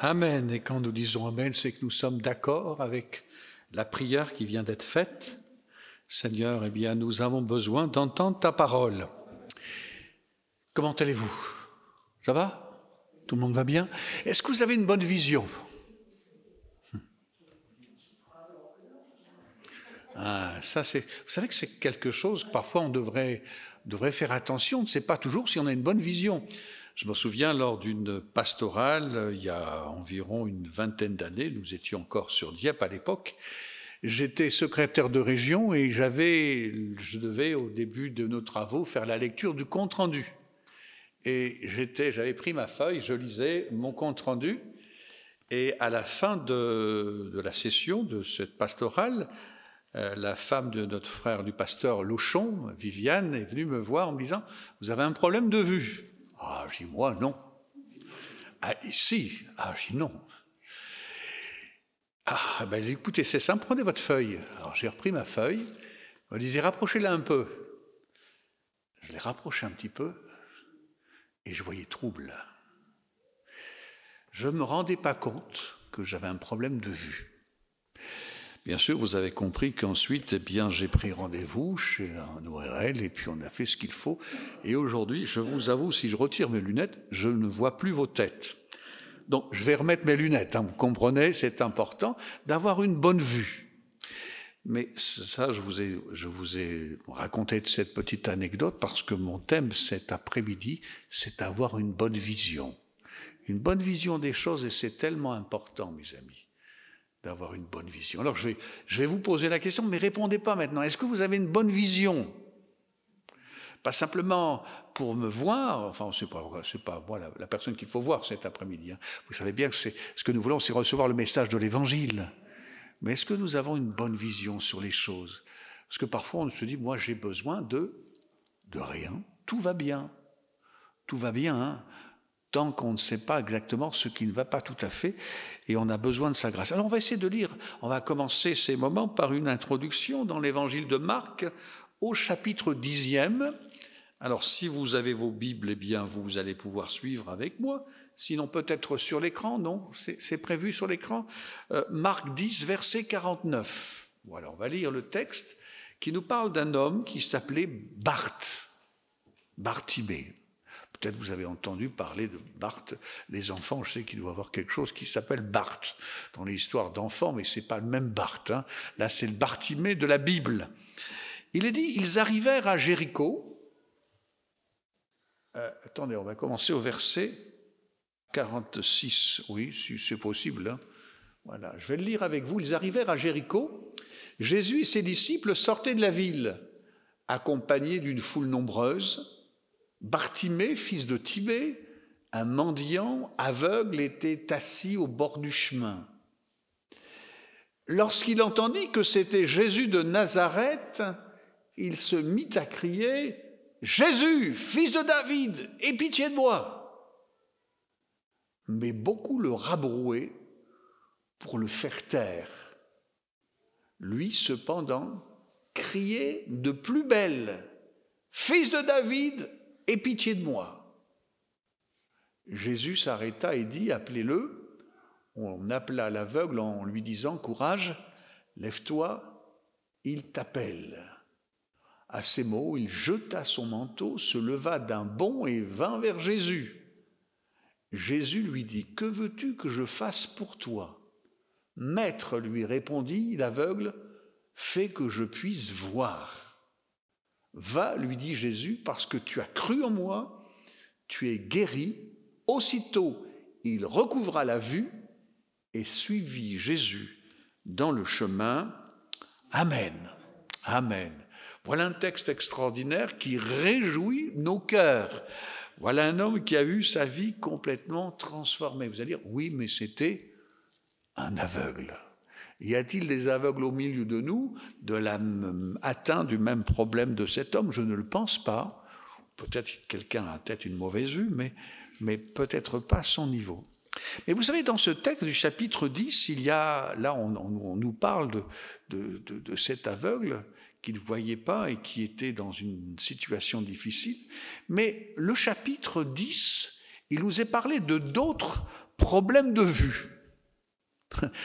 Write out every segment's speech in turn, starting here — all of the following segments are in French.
Amen. Et quand nous disons Amen, c'est que nous sommes d'accord avec la prière qui vient d'être faite. Seigneur, eh bien, nous avons besoin d'entendre ta parole. Comment allez-vous? Ça va? Tout le monde va bien? Est-ce que vous avez une bonne vision? Ça c'est. Vous savez que c'est quelque chose que parfois on devrait faire attention. On ne sait pas toujours si on a une bonne vision. Je me souviens lors d'une pastorale, il y a environ une vingtaine d'années, nous étions encore sur Dieppe à l'époque. J'étais secrétaire de région et je devais au début de nos travaux faire la lecture du compte-rendu. Et j'avais pris ma feuille, je lisais mon compte-rendu. Et à la fin de la session de cette pastorale, la femme de notre frère du pasteur Lochon, Viviane, est venue me voir en me disant « Vous avez un problème de vue ?» Ah, je dis « Moi, non. » Ah, si. Ah, je dis « Non. » Ah, ben écoutez, c'est simple, prenez votre feuille. Alors j'ai repris ma feuille, on me disait « Rapprochez-la un peu. » Je l'ai rapprochée un petit peu et je voyais trouble. Je ne me rendais pas compte que j'avais un problème de vue. Bien sûr, vous avez compris qu'ensuite, eh bien, j'ai pris rendez-vous chez un ORL et puis on a fait ce qu'il faut. Et aujourd'hui, je vous avoue, si je retire mes lunettes, je ne vois plus vos têtes. Donc, je vais remettre mes lunettes. Vous comprenez, c'est important d'avoir une bonne vue. Mais ça, je vous ai raconté cette petite anecdote parce que mon thème cet après-midi, c'est avoir une bonne vision. Une bonne vision des choses et c'est tellement important, mes amis, d'avoir une bonne vision. Alors, je vais vous poser la question, mais répondez pas maintenant. Est-ce que vous avez une bonne vision? Pas simplement pour me voir, enfin, c'est pas moi la personne qu'il faut voir cet après-midi. Hein. Vous savez bien que ce que nous voulons, c'est recevoir le message de l'Évangile. Mais est-ce que nous avons une bonne vision sur les choses? Parce que parfois, on se dit, moi, j'ai besoin de rien. Tout va bien. Tout va bien, hein, tant qu'on ne sait pas exactement ce qui ne va pas tout à fait, et on a besoin de sa grâce. Alors, on va essayer de lire. On va commencer ces moments par une introduction dans l'Évangile de Marc, au chapitre 10e. Alors, si vous avez vos Bibles, eh bien, vous allez pouvoir suivre avec moi. Sinon, peut-être sur l'écran, non? C'est prévu sur l'écran. Marc 10, verset 49. Voilà, on va lire le texte qui nous parle d'un homme qui s'appelait Bartimée. Peut-être vous avez entendu parler de Barth. Les enfants, je sais qu'il doit y avoir quelque chose qui s'appelle Barth dans les histoires d'enfants, mais ce n'est pas le même Barth. Hein. Là, c'est le Bartimée de la Bible. Il est dit, ils arrivèrent à Jéricho. Attendez, on va commencer au verset 46. Oui, si c'est possible. Hein. Voilà, je vais le lire avec vous. Ils arrivèrent à Jéricho. Jésus et ses disciples sortaient de la ville, accompagnés d'une foule nombreuse. Bartimée, fils de Timée, un mendiant aveugle, était assis au bord du chemin. Lorsqu'il entendit que c'était Jésus de Nazareth, il se mit à crier « Jésus, fils de David, aie pitié de moi !» Mais beaucoup le rabrouaient pour le faire taire. Lui, cependant, criait de plus belle « Fils de David, aie pitié de moi !» Jésus s'arrêta et dit « Appelez-le ». On appela l'aveugle en lui disant « Courage, lève-toi, il t'appelle ». À ces mots, il jeta son manteau, se leva d'un bond et vint vers Jésus. Jésus lui dit « Que veux-tu que je fasse pour toi ?» « Maître, lui répondit l'aveugle, fais que je puisse voir. » « Va, lui dit Jésus, parce que tu as cru en moi, tu es guéri. » Aussitôt, il recouvra la vue et suivit Jésus dans le chemin. Amen. Amen. Voilà un texte extraordinaire qui réjouit nos cœurs. Voilà un homme qui a eu sa vie complètement transformée. Vous allez dire, oui, mais c'était un aveugle. Y a-t-il des aveugles au milieu de nous, atteints du même problème de cet homme? Je ne le pense pas. Peut-être quelqu'un a peut-être une mauvaise vue, mais peut-être pas à son niveau. Mais vous savez, dans ce texte du chapitre 10, on nous parle de cet aveugle qui ne voyait pas et qui était dans une situation difficile. Mais le chapitre 10, il nous est parlé de d'autres problème de vue.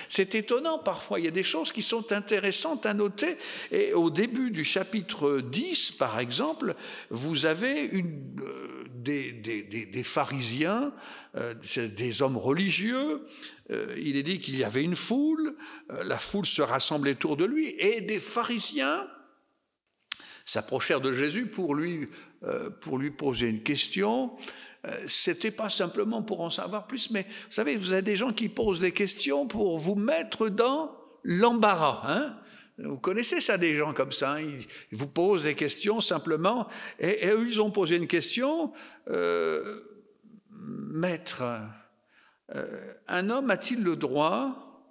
C'est étonnant parfois, il y a des choses qui sont intéressantes à noter. Et au début du chapitre 10, par exemple, vous avez des pharisiens, des hommes religieux. Il est dit qu'il y avait une foule, la foule se rassemblait autour de lui, et des pharisiens s'approchèrent de Jésus pour lui poser une question. C'était pas simplement pour en savoir plus, mais vous savez, vous avez des gens qui posent des questions pour vous mettre dans l'embarras. Hein? Vous connaissez ça, des gens comme ça. Hein? Ils vous posent des questions simplement, et eux, ils ont posé une question. Maître, un homme a-t-il le droit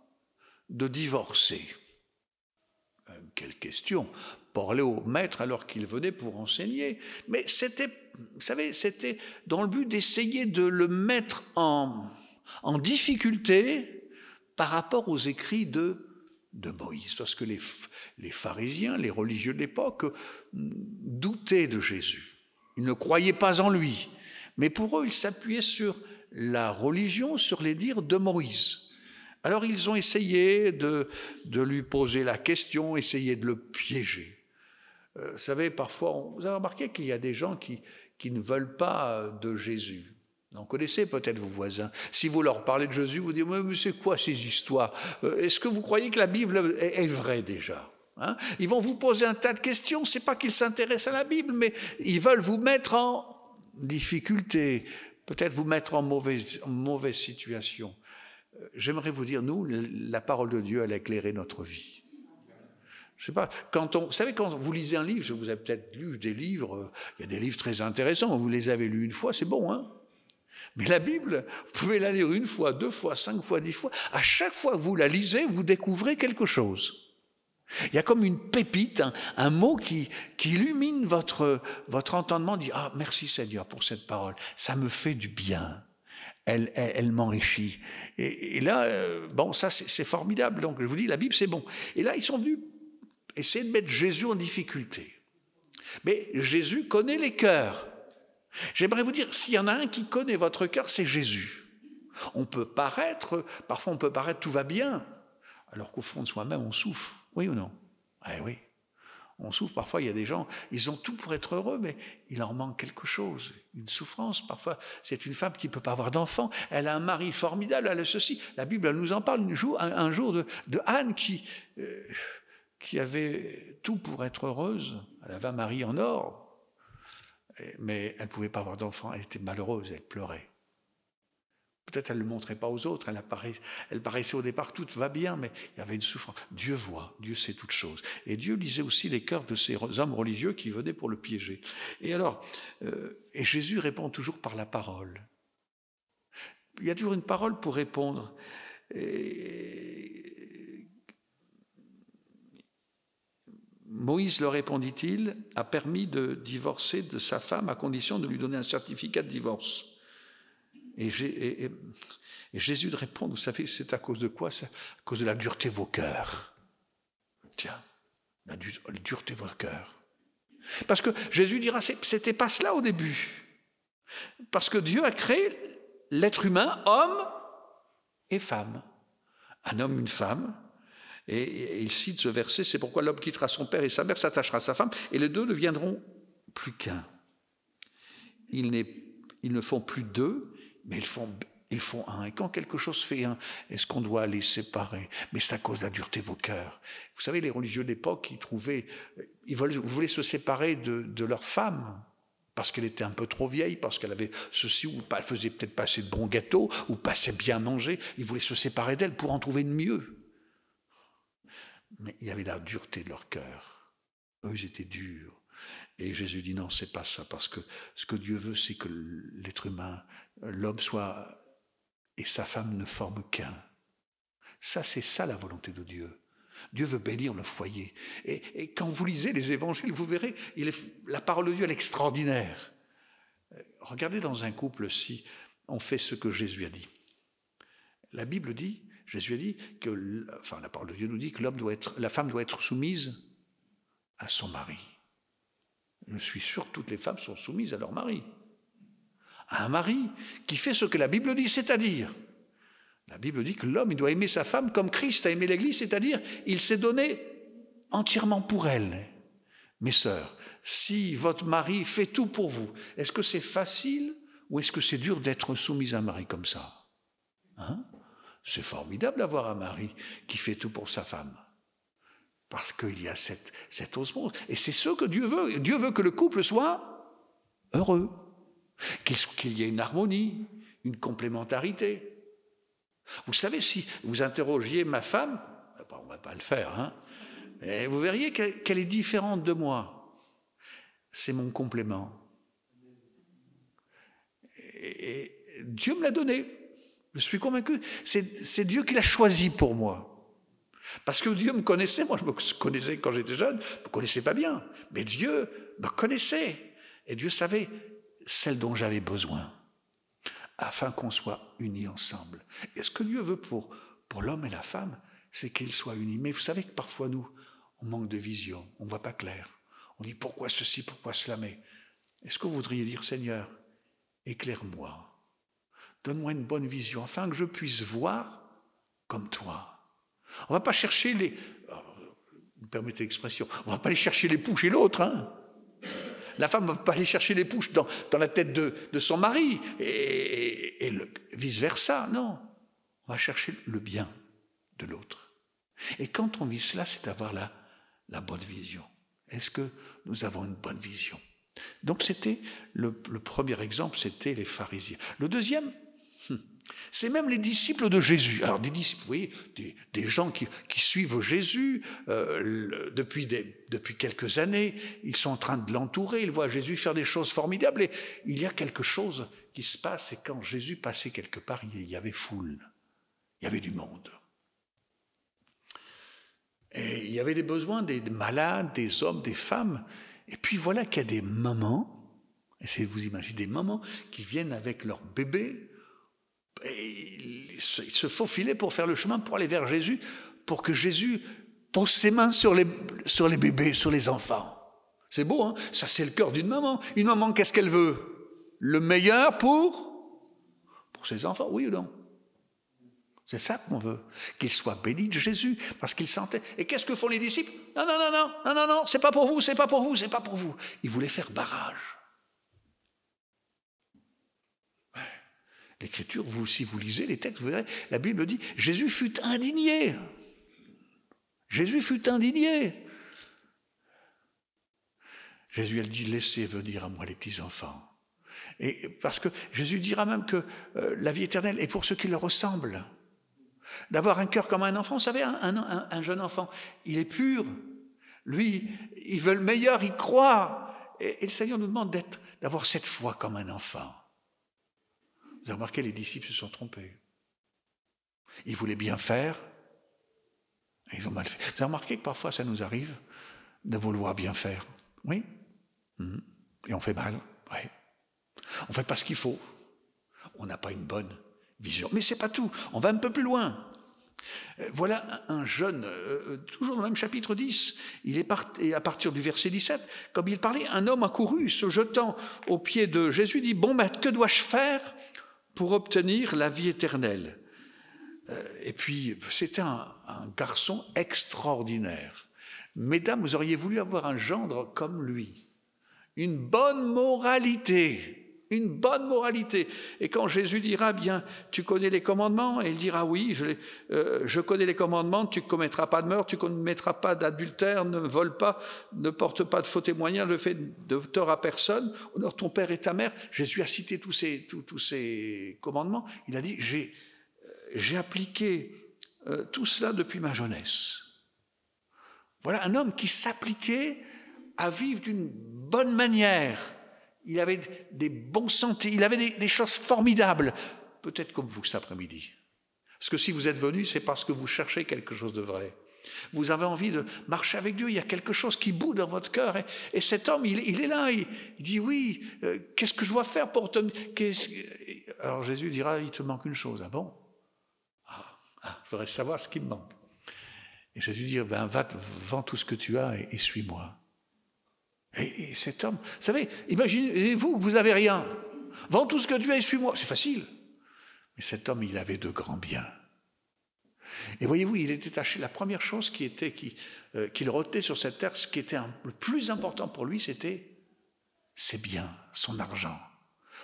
de divorcer? Quelle question! Parler au maître alors qu'il venait pour enseigner. Mais c'était, vous savez, c'était dans le but d'essayer de le mettre en difficulté par rapport aux écrits de Moïse. Parce que les pharisiens, les religieux de l'époque, doutaient de Jésus. Ils ne croyaient pas en lui. Mais pour eux, ils s'appuyaient sur la religion, sur les dires de Moïse. Alors ils ont essayé de lui poser la question, essayé de le piéger. Vous savez, parfois, vous avez remarqué qu'il y a des gens qui ne veulent pas de Jésus. Vous en connaissez peut-être vos voisins. Si vous leur parlez de Jésus, vous dites « Mais c'est quoi ces histoires? Est-ce que vous croyez que la Bible est vraie déjà ?» Hein? Ils vont vous poser un tas de questions. Ce n'est pas qu'ils s'intéressent à la Bible, mais ils veulent vous mettre en difficulté, peut-être vous mettre en mauvaise situation. J'aimerais vous dire, nous, la parole de Dieu, elle a éclairé notre vie. Je sais pas, vous savez, quand vous lisez un livre, vous avez peut-être lu des livres, il y a des livres très intéressants, vous les avez lus une fois, c'est bon, hein? Mais la Bible, vous pouvez la lire une fois, 2 fois, 5 fois, 10 fois. À chaque fois que vous la lisez, vous découvrez quelque chose. Il y a comme une pépite, un mot qui illumine votre entendement, dit « Ah, merci Seigneur pour cette parole, ça me fait du bien. » Elle m'enrichit. Et là, bon, ça c'est formidable. Donc je vous dis, la Bible c'est bon. Et là, ils sont venus essayer de mettre Jésus en difficulté. Mais Jésus connaît les cœurs. J'aimerais vous dire, s'il y en a un qui connaît votre cœur, c'est Jésus. Parfois on peut paraître tout va bien, alors qu'au fond de soi-même, on souffre. Oui ou non? Eh oui. On souffre, parfois il y a des gens, ils ont tout pour être heureux, mais il leur manque quelque chose, une souffrance. Parfois, c'est une femme qui ne peut pas avoir d'enfant, elle a un mari formidable, elle a ceci. La Bible, elle nous en parle un jour de Anne qui avait tout pour être heureuse. Elle avait un mari en or, mais elle ne pouvait pas avoir d'enfant, elle était malheureuse, elle pleurait. Peut-être elle ne le montrait pas aux autres, elle paraissait au départ, tout va bien, mais il y avait une souffrance. Dieu voit, Dieu sait toutes choses. Et Dieu lisait aussi les cœurs de ces hommes religieux qui venaient pour le piéger. Et alors, et Jésus répond toujours par la parole. Il y a toujours une parole pour répondre. Moïse, leur répondit-il, a permis de divorcer de sa femme à condition de lui donner un certificat de divorce. Et Jésus répond, vous savez, c'est à cause de quoi? C'est à cause de la dureté de vos cœurs. Tiens, la dureté de vos cœurs. Parce que Jésus dira, c'était pas cela au début. Parce que Dieu a créé l'être humain, homme et femme. Un homme, une femme. Et il cite ce verset, c'est pourquoi l'homme quittera son père et sa mère, s'attachera à sa femme, et les deux ne deviendront plus qu'un. Ils ne font plus deux, mais ils font un. Et quand quelque chose fait un, est-ce qu'on doit les séparer? Mais c'est à cause de la dureté de vos cœurs. Vous savez, les religieux de l'époque, ils voulaient se séparer de leur femme, parce qu'elle était un peu trop vieille, parce qu'elle avait ceci, ou elle faisait peut-être pas assez de bons gâteaux, ou pas assez bien manger. Ils voulaient se séparer d'elle pour en trouver de mieux. Mais il y avait la dureté de leur cœur. Eux, ils étaient durs. Et Jésus dit non, c'est pas ça, parce que ce que Dieu veut, c'est que l'être humain, l'homme soit, et sa femme ne forment qu'un. Ça, c'est ça la volonté de Dieu. Dieu veut bénir le foyer. Et quand vous lisez les évangiles, vous verrez, la parole de Dieu, elle est extraordinaire. Regardez dans un couple si on fait ce que Jésus a dit. La Bible dit, Jésus a dit la parole de Dieu nous dit que la femme doit être soumise à son mari. Je suis sûr que toutes les femmes sont soumises à leur mari. À un mari qui fait ce que la Bible dit, c'est-à-dire La Bible dit que l'homme, il doit aimer sa femme comme Christ a aimé l'Église, c'est-à-dire il s'est donné entièrement pour elle. Mes sœurs, si votre mari fait tout pour vous, est-ce que c'est facile ou est-ce que c'est dur d'être soumise à un mari comme ça? Hein? C'est formidable d'avoir un mari qui fait tout pour sa femme. Parce qu'il y a cette osmose. Et c'est ce que Dieu veut. Dieu veut que le couple soit heureux, qu'il y ait une harmonie, une complémentarité. Vous savez, si vous interrogiez ma femme, on ne va pas le faire, hein, mais vous verriez qu'elle est différente de moi. C'est mon complément. Et Dieu me l'a donné. Je suis convaincu. C'est Dieu qui l'a choisi pour moi. Parce que Dieu me connaissait. Moi, je me connaissais quand j'étais jeune. Je ne me connaissais pas bien. Mais Dieu me connaissait. Et Dieu savait celle dont j'avais besoin, afin qu'on soit unis ensemble. Et ce que Dieu veut pour l'homme et la femme, c'est qu'ils soient unis. Mais vous savez que parfois, nous, on manque de vision, on ne voit pas clair. On dit pourquoi ceci, pourquoi cela, mais est-ce que vous voudriez dire, Seigneur, éclaire-moi, donne-moi une bonne vision, afin que je puisse voir comme toi. On ne va pas chercher vous me permettez l'expression, on ne va pas aller chercher les poux chez l'autre, hein. La femme ne va pas aller chercher les poux dans la tête de son mari, et vice-versa, non. On va chercher le bien de l'autre. Et quand on vit cela, c'est d'avoir la bonne vision. Est-ce que nous avons une bonne vision? Donc c'était le premier exemple, c'était les pharisiens. Le deuxième, c'est même les disciples de Jésus. Alors des disciples, vous voyez, des gens qui suivent Jésus depuis quelques années, ils sont en train de l'entourer, ils voient Jésus faire des choses formidables, et il y a quelque chose qui se passe, et quand Jésus passait quelque part, il y avait foule, il y avait du monde. Et il y avait des besoins des malades, des hommes, des femmes. Et puis voilà qu'il y a des mamans, essayez de vous imaginer des mamans qui viennent avec leur bébé, et ils se faufilaient pour faire le chemin pour aller vers Jésus, pour que Jésus pose ses mains sur les bébés, sur les enfants. C'est beau, hein? Ça, c'est le cœur d'une maman. Une maman, qu'est-ce qu'elle veut? Le meilleur pour ses enfants, oui ou non? C'est ça qu'on veut, qu'ils soient bénis de Jésus, parce qu'ils sentaient. Et qu'est-ce que font les disciples? Non, c'est pas pour vous, c'est pas pour vous, c'est pas pour vous. Ils voulaient faire barrage. L'Écriture, si vous lisez les textes, vous verrez, la Bible dit, Jésus fut indigné. Jésus fut indigné. Jésus, elle dit, laissez venir à moi les petits-enfants. Et parce que Jésus dira même que la vie éternelle est pour ceux qui le ressemblent. D'avoir un cœur comme un enfant, vous savez, un jeune enfant, il est pur. Lui, il veut le meilleur, il croit. Et le Seigneur nous demande d'avoir cette foi comme un enfant. Vous avez remarqué, les disciples se sont trompés. Ils voulaient bien faire, et ils ont mal fait. Vous avez remarqué que parfois ça nous arrive de vouloir bien faire. Oui. Et on fait mal. Oui. On ne fait pas ce qu'il faut. On n'a pas une bonne vision. Mais ce n'est pas tout. On va un peu plus loin. Voilà un jeune, toujours dans le même chapitre 10, il est parti, à partir du verset 17, comme il parlait, un homme accourut, se jetant aux pieds de Jésus, dit « Bon maître, que dois-je faire pour obtenir la vie éternelle ?» Et puis, c'était un garçon extraordinaire. Mesdames, vous auriez voulu avoir un gendre comme lui. Une bonne moralité. Une bonne moralité. Et quand Jésus dira, bien, tu connais les commandements, et il dira, oui, je connais les commandements, tu ne commettras pas de meurtre, tu ne commettras pas d'adultère, ne vole pas, ne porte pas de faux témoignages, ne fais de tort à personne, honore ton père et ta mère. Jésus a cité tous ces commandements. Il a dit, j'ai appliqué tout cela depuis ma jeunesse. Voilà un homme qui s'appliquait à vivre d'une bonne manière. Il avait des bons sentis, il avait des choses formidables. Peut-être comme vous cet après-midi. Parce que si vous êtes venu, c'est parce que vous cherchez quelque chose de vrai. Vous avez envie de marcher avec Dieu, il y a quelque chose qui bout dans votre cœur. Et cet homme, il est là, il dit oui, qu'est-ce que je dois faire pour te... Alors Jésus dira, il te manque une chose. Ah bon? Je voudrais savoir ce qui me manque. Et Jésus dit, vends tout ce que tu as et suis-moi. Et cet homme, vous savez, imaginez-vous que vous n'avez rien. Vends tout ce que tu as et suis-moi. C'est facile. Mais cet homme, il avait de grands biens. Et voyez-vous, il était taché. La première chose qu'il retenait sur cette terre, ce qui était le plus important pour lui, c'était ses biens, son argent.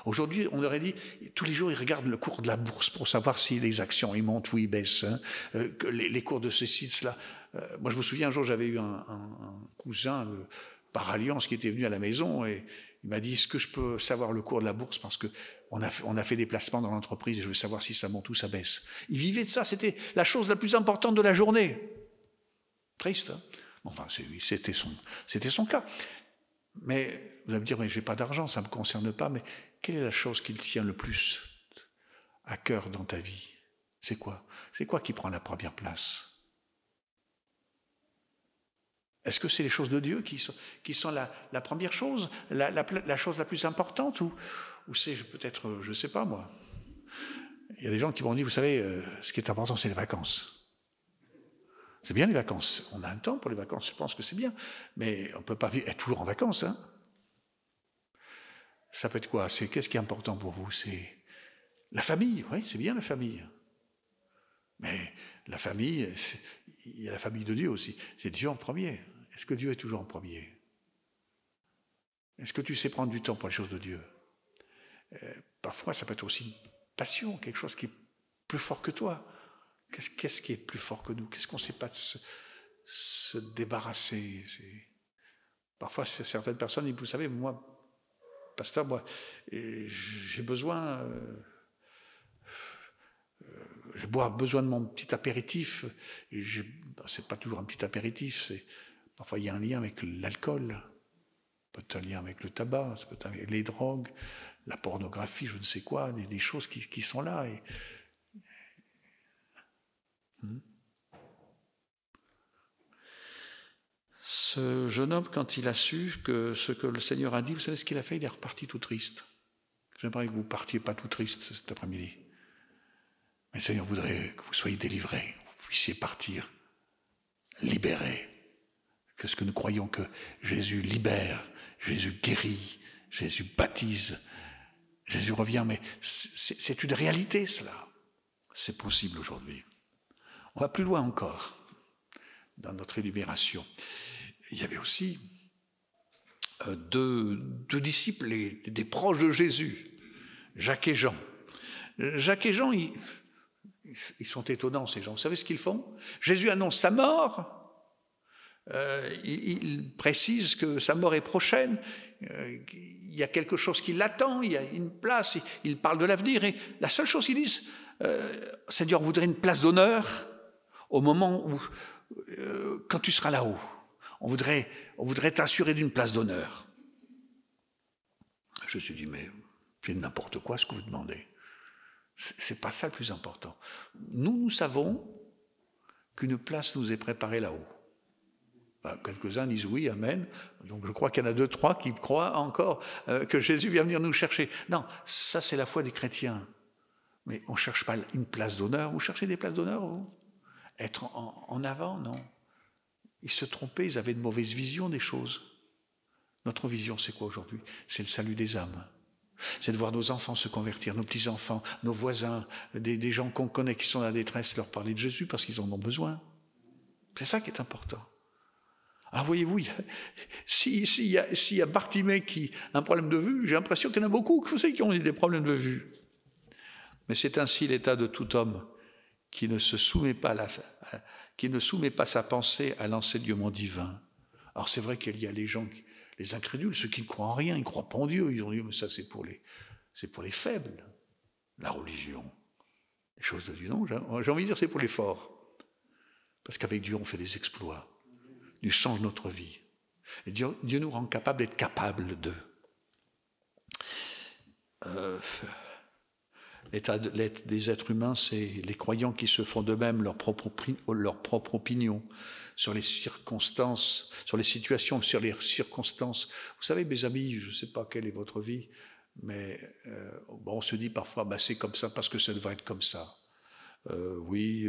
Aujourd'hui, on aurait dit, tous les jours, il regarde le cours de la bourse pour savoir si les actions, ils montent ou ils baissent, hein, les cours de ceci, de cela. Moi, je me souviens, un jour, j'avais eu un cousin par alliance qui était venu à la maison et il m'a dit, est-ce que je peux savoir le cours de la bourse parce qu'on a fait des placements dans l'entreprise et je veux savoir si ça monte ou ça baisse. Il vivait de ça, c'était la chose la plus importante de la journée. Triste, hein? Enfin, c'était son cas. Mais vous allez me dire, mais j'ai pas d'argent, ça ne me concerne pas, mais quelle est la chose qui te tient le plus à cœur dans ta vie? C'est quoi? C'est quoi qui prend la première place? Est-ce que c'est les choses de Dieu qui sont la première chose, la chose la plus importante, ou c'est peut-être, je ne sais pas moi. Il y a des gens qui m'ont dit, vous savez, ce qui est important, c'est les vacances. C'est bien les vacances. On a un temps pour les vacances, je pense que c'est bien. Mais on ne peut pas être toujours en vacances. Hein. Ça peut être quoi? Qu'est-ce qui est important pour vous? C'est la famille. Oui, c'est bien la famille. Mais la famille, il y a la famille de Dieu aussi. C'est Dieu en premier. Est-ce que Dieu est toujours en premier? Est-ce que tu sais prendre du temps pour les choses de Dieu? Parfois, ça peut être aussi une passion, quelque chose qui est plus fort que toi. Qu'est-ce qui est plus fort que nous? Qu'est-ce qu'on ne sait pas se débarrasser? Parfois, certaines personnes disent, vous savez, moi, pasteur, moi, j'ai besoin... J'ai besoin de mon petit apéritif. C'est pas toujours un petit apéritif. Parfois, il y a un lien avec l'alcool. Peut-être un lien avec le tabac, peut-être avec les drogues, la pornographie, je ne sais quoi, des choses qui sont là. Ce jeune homme, quand il a su que ce que le Seigneur a dit, vous savez ce qu'il a fait? Il est reparti tout triste. J'aimerais que vous ne partiez pas tout triste cet après-midi. Mais le Seigneur voudrait que vous soyez délivrés, que vous puissiez partir libérés. Que ce que nous croyons que Jésus libère, Jésus guérit, Jésus baptise, Jésus revient, mais c'est une réalité cela. C'est possible aujourd'hui. On va plus loin encore dans notre libération. Il y avait aussi deux disciples, des proches de Jésus, Jacques et Jean. Jacques et Jean, ils sont étonnants, ces gens. Vous savez ce qu'ils font? Jésus annonce sa mort. Il précise que sa mort est prochaine. Il y a quelque chose qui l'attend. Il y a une place. Il parle de l'avenir. Et la seule chose qu'ils disent, Seigneur, on voudrait une place d'honneur au moment où, quand tu seras là-haut. On voudrait t'assurer d'une place d'honneur. Je me suis dit, mais c'est n'importe quoi ce que vous demandez. C'est pas ça le plus important. Nous savons qu'une place nous est préparée là-haut. Enfin, quelques-uns disent oui, amen. Donc je crois qu'il y en a 2, 3 qui croient encore que Jésus vient venir nous chercher. Non, ça c'est la foi des chrétiens. Mais on ne cherche pas une place d'honneur. Vous cherchez des places d'honneur, vous? Être en avant, non. Ils se trompaient, ils avaient de mauvaises visions des choses. Notre vision, c'est quoi aujourd'hui? C'est le salut des âmes. C'est de voir nos enfants se convertir, nos petits-enfants, nos voisins, des gens qu'on connaît qui sont dans la détresse, leur parler de Jésus parce qu'ils en ont besoin. C'est ça qui est important. Alors voyez-vous, s'il y a Bartimée qui a un problème de vue, j'ai l'impression qu'il y en a beaucoup qui ont des problèmes de vue. Mais c'est ainsi l'état de tout homme qui ne soumet pas sa pensée à l'enseignement divin. Alors c'est vrai qu'il y a les gens, les incrédules, ceux qui ne croient en rien, ils ne croient pas en Dieu, ils ont dit mais ça c'est pour les faibles, la religion, les choses de Dieu. Non, j'ai envie de dire c'est pour les forts, parce qu'avec Dieu on fait des exploits, Dieu change notre vie, et Dieu nous rend capable d'être capables de. L'état des êtres humains, c'est les croyants qui se font d'eux-mêmes leur propre opinion sur les circonstances, sur les situations, sur les circonstances. Vous savez, mes amis, je ne sais pas quelle est votre vie, mais on se dit parfois, c'est comme ça parce que ça devrait être comme ça. Oui,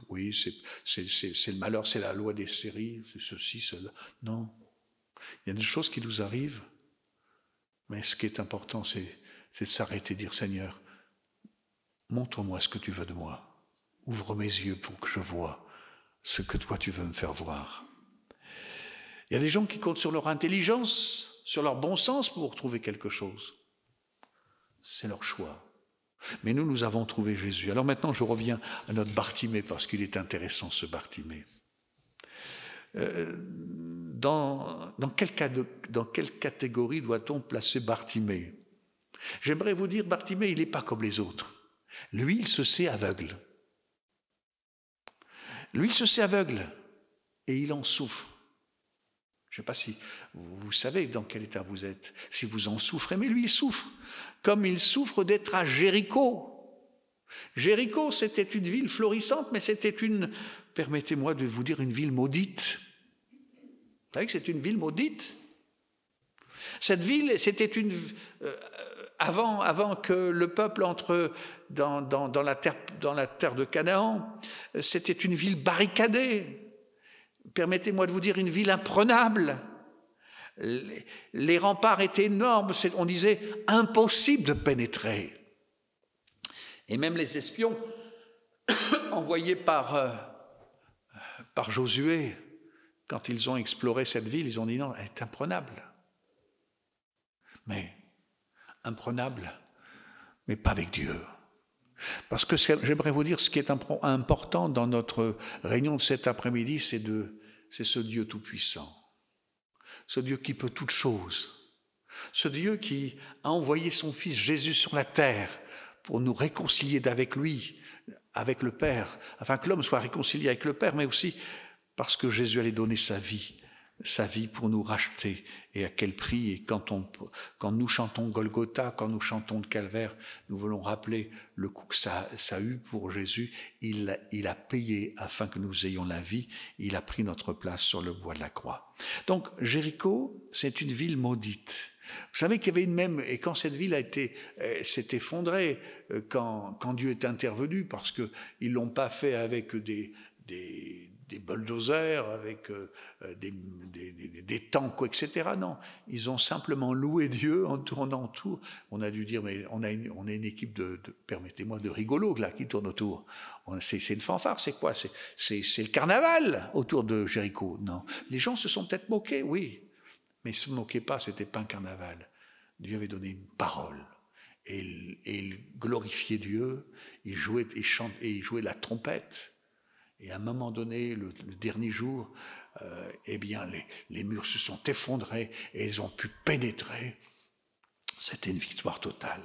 c'est le malheur, c'est la loi des séries, c'est ceci, cela. Non, il y a des choses qui nous arrivent, mais ce qui est important, c'est de s'arrêter et de dire, Seigneur, montre-moi ce que tu veux de moi. ouvre mes yeux pour que je voie ce que toi tu veux me faire voir. Il y a des gens qui comptent sur leur intelligence, sur leur bon sens pour trouver quelque chose. C'est leur choix. Mais nous avons trouvé Jésus. Alors maintenant, je reviens à notre Bartimée, parce qu'il est intéressant, ce Bartimée. Dans quelle catégorie doit-on placer Bartimée? J'aimerais vous dire, Bartimée, il n'est pas comme les autres. Lui, il se sait aveugle. Lui, il se sait aveugle et il en souffre. Je ne sais pas si vous savez dans quel état vous êtes, si vous en souffrez, mais lui, il souffre. Comme il souffre d'être à Jéricho. Jéricho, c'était une ville florissante, mais c'était permettez-moi de vous dire, une ville maudite. Vous savez que c'est une ville maudite? Cette ville, c'était avant que le peuple entre dans la terre de Canaan, c'était une ville barricadée. Permettez-moi de vous dire, une ville imprenable. Les remparts étaient énormes, on disait impossible de pénétrer. Et même les espions envoyés par Josué, quand ils ont exploré cette ville, ils ont dit non, elle est imprenable. Mais imprenable, mais pas avec Dieu. Parce que j'aimerais vous dire, ce qui est important dans notre réunion de cet après-midi, c'est ce Dieu tout-puissant, ce Dieu qui peut toutes choses, ce Dieu qui a envoyé son Fils Jésus sur la terre pour nous réconcilier avec lui, avec le Père, afin que l'homme soit réconcilié avec le Père, mais aussi parce que Jésus allait donner sa vie pour nous racheter. Et à quel prix? Et quand nous chantons Golgotha, quand nous chantons le Calvaire, nous voulons rappeler le coût que ça a eu pour Jésus. Il a payé afin que nous ayons la vie. Il a pris notre place sur le bois de la croix. Donc Jéricho, c'est une ville maudite. Vous savez qu'il y avait et quand cette ville s'est effondrée, quand Dieu est intervenu, parce qu'ils l'ont pas fait avec des bulldozers, avec des tanks, etc. Non, ils ont simplement loué Dieu en tournant autour. On a dû dire, mais on a une équipe permettez-moi, de rigolos là qui tournent autour. C'est une fanfare, c'est quoi? C'est le carnaval autour de Jéricho. Non, les gens se sont peut-être moqués, oui, mais ils ne se moquaient pas, c'était pas un carnaval. Dieu avait donné une parole. Et il glorifiait Dieu, il jouait la trompette. Et à un moment donné, le dernier jour, eh bien, les murs se sont effondrés et ils ont pu pénétrer. C'était une victoire totale.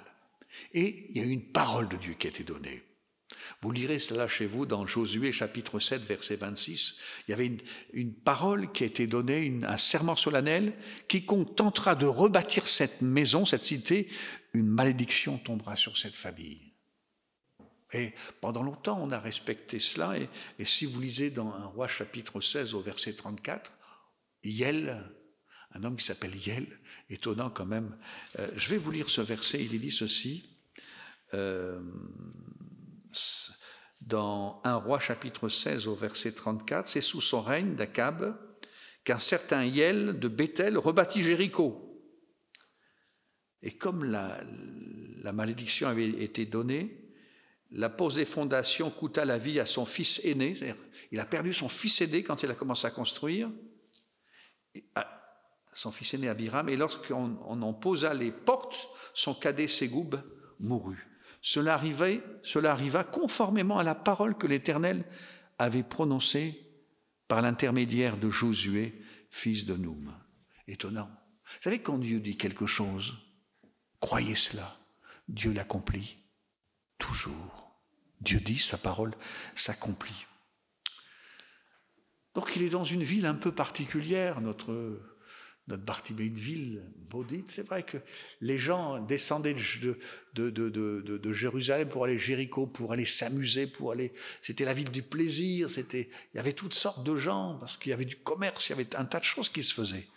Et il y a eu une parole de Dieu qui a été donnée. Vous lirez cela chez vous dans Josué chapitre 7, verset 26. Il y avait une parole qui a été donnée, un serment solennel. Quiconque tentera de rebâtir cette maison, cette cité, une malédiction tombera sur cette famille. Et pendant longtemps, on a respecté cela. Et si vous lisez dans 1 Roi chapitre 16 au verset 34, Hiel, un homme qui s'appelle Hiel, étonnant quand même. Je vais vous lire ce verset, il est dit ceci. Dans 1 Roi chapitre 16 au verset 34, c'est sous son règne d'Akab qu'un certain Hiel de Béthel rebâtit Jéricho. Et comme la malédiction avait été donnée, la pose des fondations coûta la vie à son fils aîné, c'est-à-dire il a perdu son fils aîné quand il a commencé à construire, son fils aîné Abiram, et lorsqu'on en posa les portes, son cadet Ségoub mourut. Cela arriva conformément à la parole que l'Éternel avait prononcée par l'intermédiaire de Josué, fils de Noum. Étonnant. Vous savez, quand Dieu dit quelque chose, croyez cela, Dieu l'accomplit toujours. Dieu dit, sa parole s'accomplit. Donc il est dans une ville un peu particulière, notre Bartimée, une ville maudite. C'est vrai que les gens descendaient de Jérusalem pour aller à Jéricho, pour aller s'amuser, c'était la ville du plaisir, il y avait toutes sortes de gens, parce qu'il y avait du commerce, il y avait un tas de choses qui se faisaient.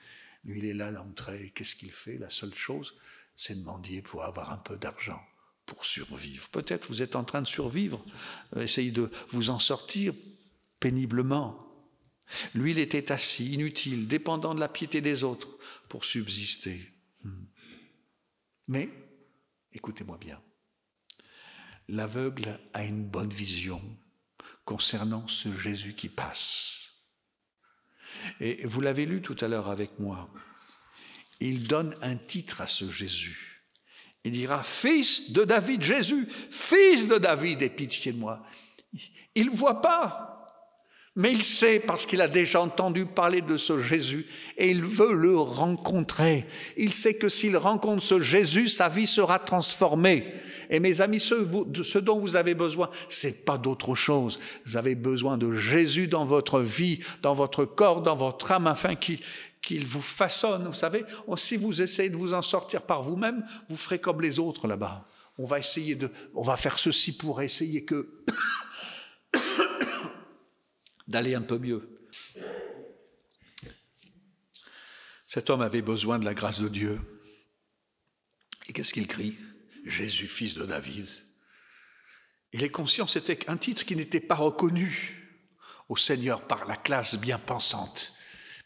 Lui, il est là à l'entrée, qu'est-ce qu'il fait? La seule chose, c'est de mendier pour avoir un peu d'argent, pour survivre. Peut-être vous êtes en train de survivre, essayez de vous en sortir péniblement. Lui, il était assis, inutile, dépendant de la piété des autres pour subsister. Mais, écoutez-moi bien, l'aveugle a une bonne vision concernant ce Jésus qui passe. Et vous l'avez lu tout à l'heure avec moi. Il donne un titre à ce Jésus. Il dira « Fils de David, Jésus, fils de David, aie pitié de moi ». Il ne voit pas. Mais il sait parce qu'il a déjà entendu parler de ce Jésus et il veut le rencontrer. Il sait que s'il rencontre ce Jésus, sa vie sera transformée. Et mes amis, ce dont vous avez besoin, c'est pas d'autre chose. Vous avez besoin de Jésus dans votre vie, dans votre corps, dans votre âme, afin qu'il vous façonne. Vous savez, si vous essayez de vous en sortir par vous-même, vous ferez comme les autres là-bas. On va faire ceci pour essayer d'aller un peu mieux. Cet homme avait besoin de la grâce de Dieu. Et qu'est-ce qu'il crie? Jésus, fils de David. Il est conscient, c'était un titre qui n'était pas reconnu au Seigneur par la classe bien pensante.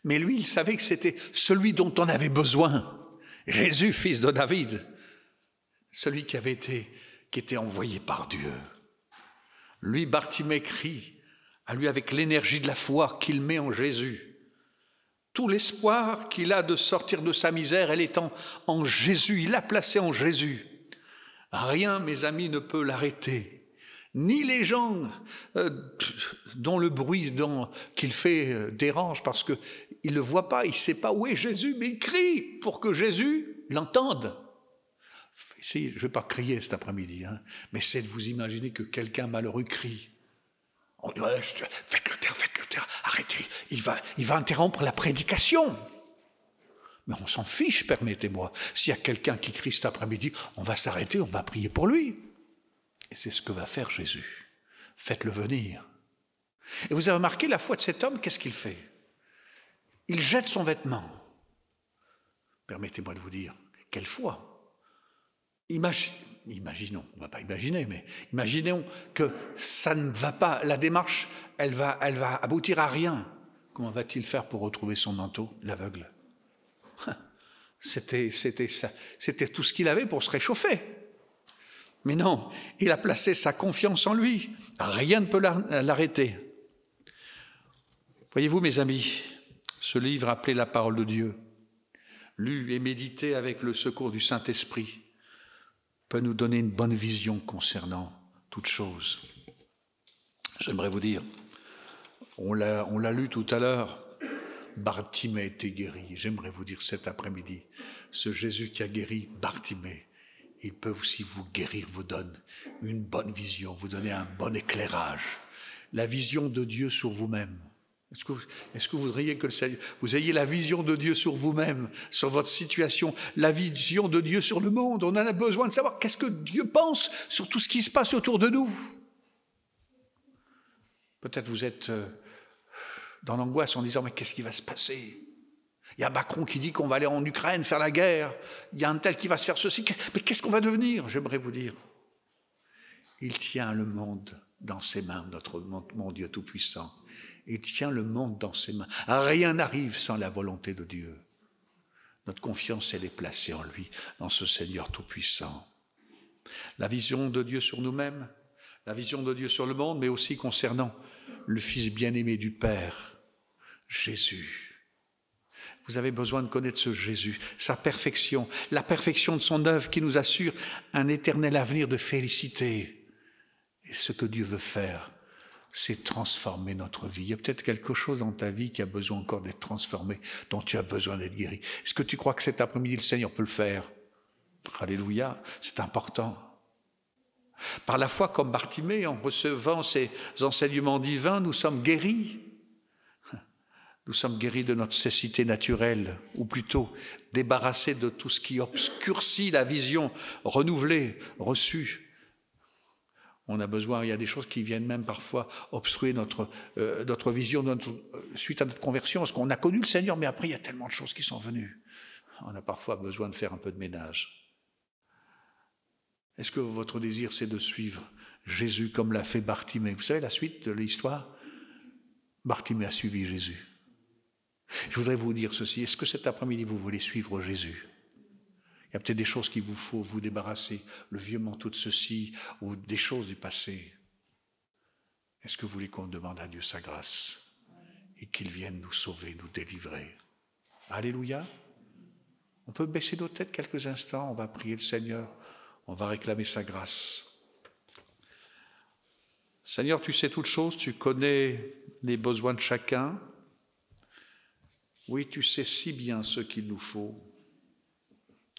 Mais lui, il savait que c'était celui dont on avait besoin. Jésus, fils de David. Celui qui était envoyé par Dieu. Lui, Bartimée crie à lui avec l'énergie de la foi qu'il met en Jésus. Tout l'espoir qu'il a de sortir de sa misère, elle est en Jésus. Il l'a placé en Jésus. Rien, mes amis, ne peut l'arrêter. Ni les gens dont le bruit qu'il fait dérange parce qu'il ne le voit pas, il ne sait pas où est Jésus, mais il crie pour que Jésus l'entende. Si, je ne vais pas crier cet après-midi, mais c'est de vous imaginer que quelqu'un malheureux crie. On dit, faites-le taire, arrêtez, il va interrompre la prédication. Mais on s'en fiche, permettez-moi. S'il y a quelqu'un qui crie cet après-midi, on va s'arrêter, on va prier pour lui. Et c'est ce que va faire Jésus. Faites-le venir. Et vous avez remarqué la foi de cet homme, qu'est-ce qu'il fait? Il jette son vêtement. Permettez-moi de vous dire, quelle foi! Imaginons, on ne va pas imaginer, mais imaginons que ça ne va pas, la démarche, elle va aboutir à rien. Comment va-t-il faire pour retrouver son manteau, l'aveugle? C'était tout ce qu'il avait pour se réchauffer. Mais non, il a placé sa confiance en lui. Rien ne peut l'arrêter. Voyez-vous, mes amis, ce livre appelé la parole de Dieu, lu et médité avec le secours du Saint-Esprit, peut nous donner une bonne vision concernant toute chose. J'aimerais vous dire, on l'a lu tout à l'heure, Bartimée a été guéri. J'aimerais vous dire cet après-midi, ce Jésus qui a guéri Bartimée, il peut aussi vous guérir, vous donne une bonne vision, vous donner un bon éclairage, la vision de Dieu sur vous-même. Est-ce que vous voudriez que vous ayez la vision de Dieu sur vous-même, sur votre situation, la vision de Dieu sur le monde? On en a besoin de savoir qu'est-ce que Dieu pense sur tout ce qui se passe autour de nous. Peut-être vous êtes dans l'angoisse en disant « mais qu'est-ce qui va se passer ?» Il y a Macron qui dit qu'on va aller en Ukraine faire la guerre. Il y a un tel qui va se faire ceci. Mais qu'est-ce qu'on va devenir? J'aimerais vous dire. Il tient le monde dans ses mains, mon Dieu Tout-Puissant. Il tient le monde dans ses mains. Rien n'arrive sans la volonté de Dieu. Notre confiance, elle est placée en lui, dans ce Seigneur Tout-Puissant. La vision de Dieu sur nous-mêmes, la vision de Dieu sur le monde, mais aussi concernant le Fils bien-aimé du Père, Jésus. Vous avez besoin de connaître ce Jésus, sa perfection, la perfection de son œuvre qui nous assure un éternel avenir de félicité. Et ce que Dieu veut faire, c'est transformer notre vie. Il y a peut-être quelque chose dans ta vie qui a besoin encore d'être transformé, dont tu as besoin d'être guéri. Est-ce que tu crois que cet après-midi, le Seigneur peut le faire? Alléluia, c'est important. Par la foi, comme Bartimée, en recevant ces enseignements divins, nous sommes guéris. Nous sommes guéris de notre cécité naturelle, ou plutôt débarrassés de tout ce qui obscurcit la vision renouvelée, reçue. On a besoin, il y a des choses qui viennent même parfois obstruer notre vision suite à notre conversion, parce qu'on a connu le Seigneur, mais après il y a tellement de choses qui sont venues. On a parfois besoin de faire un peu de ménage. Est-ce que votre désir, c'est de suivre Jésus comme l'a fait Bartimée? Vous savez la suite de l'histoire? Bartimée a suivi Jésus. Je voudrais vous dire ceci, est-ce que cet après-midi vous voulez suivre Jésus? Il y a peut-être des choses qu'il vous faut vous débarrasser, le vieux manteau de ceci, ou des choses du passé. Est-ce que vous voulez qu'on demande à Dieu sa grâce et qu'il vienne nous sauver, nous délivrer? Alléluia. On peut baisser nos têtes quelques instants, on va prier le Seigneur, on va réclamer sa grâce. Seigneur, tu sais toutes choses, tu connais les besoins de chacun. Oui, tu sais si bien ce qu'il nous faut.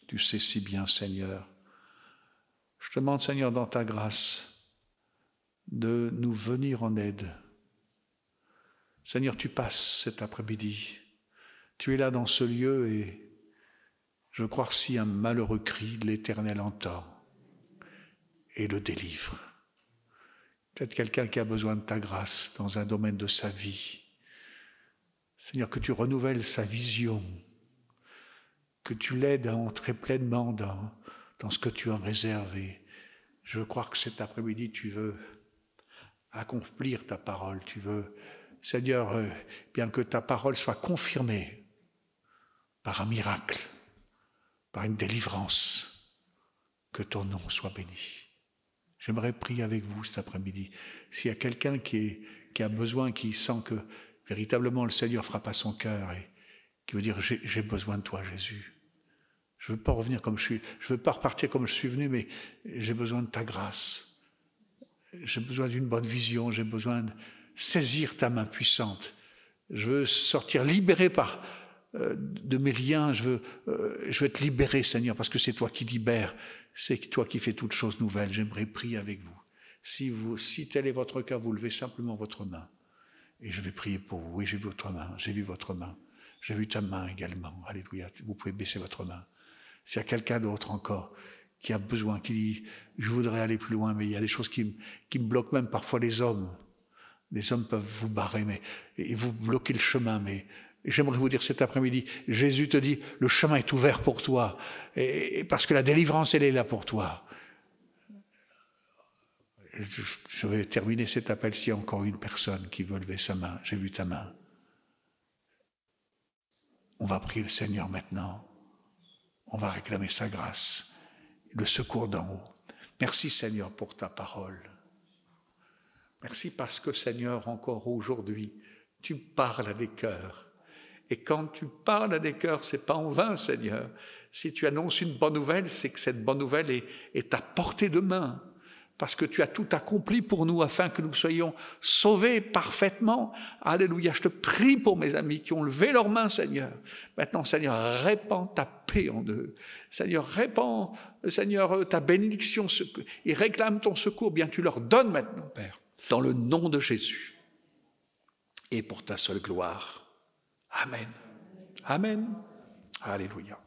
Tu sais si bien, Seigneur. Je te demande, Seigneur, dans ta grâce, de nous venir en aide. Seigneur, tu passes cet après-midi. Tu es là dans ce lieu et je crois que si un malheureux cri de l'Éternel entend et le délivre. Peut-être quelqu'un qui a besoin de ta grâce dans un domaine de sa vie. Seigneur, que tu renouvelles sa vision, que tu l'aides à entrer pleinement dans ce que tu as réservé. Je veux croire que cet après-midi, tu veux accomplir ta parole. Tu veux, Seigneur, bien que ta parole soit confirmée par un miracle, par une délivrance, que ton nom soit béni. J'aimerais prier avec vous cet après-midi. S'il y a quelqu'un qui a besoin, qui sent que véritablement le Seigneur frappe à son cœur et qui veut dire « j'ai besoin de toi, Jésus ». Je ne veux pas revenir comme je suis, je ne veux pas repartir comme je suis venu, mais j'ai besoin de ta grâce. J'ai besoin d'une bonne vision, j'ai besoin de saisir ta main puissante. Je veux sortir libéré de mes liens, je veux être libéré, Seigneur, parce que c'est toi qui libères, c'est toi qui fais toutes choses nouvelles. J'aimerais prier avec vous. Si tel est votre cas, vous levez simplement votre main. Et je vais prier pour vous. Oui, j'ai vu votre main, j'ai vu votre main. J'ai vu ta main également. Alléluia. Vous pouvez baisser votre main. S'il y a quelqu'un d'autre encore qui a besoin, qui dit « je voudrais aller plus loin », mais il y a des choses qui me bloquent, même parfois les hommes. Les hommes peuvent vous barrer et vous bloquer le chemin, mais j'aimerais vous dire cet après-midi, Jésus te dit « le chemin est ouvert pour toi, et parce que la délivrance, elle est là pour toi ». Je vais terminer cet appel s'il y a encore une personne qui veut lever sa main. J'ai vu ta main. On va prier le Seigneur maintenant. On va réclamer sa grâce, le secours d'en haut. Merci Seigneur pour ta parole. Merci parce que Seigneur, encore aujourd'hui, tu parles à des cœurs. Et quand tu parles à des cœurs, c'est pas en vain, Seigneur. Si tu annonces une bonne nouvelle, c'est que cette bonne nouvelle est à portée de main. Parce que tu as tout accompli pour nous afin que nous soyons sauvés parfaitement. Alléluia, je te prie pour mes amis qui ont levé leurs mains, Seigneur. Maintenant, Seigneur, répands ta paix en eux. Seigneur, répands, Seigneur, ta bénédiction et réclame ton secours. Bien, tu leur donnes maintenant, Père, dans le nom de Jésus et pour ta seule gloire. Amen. Amen. Alléluia.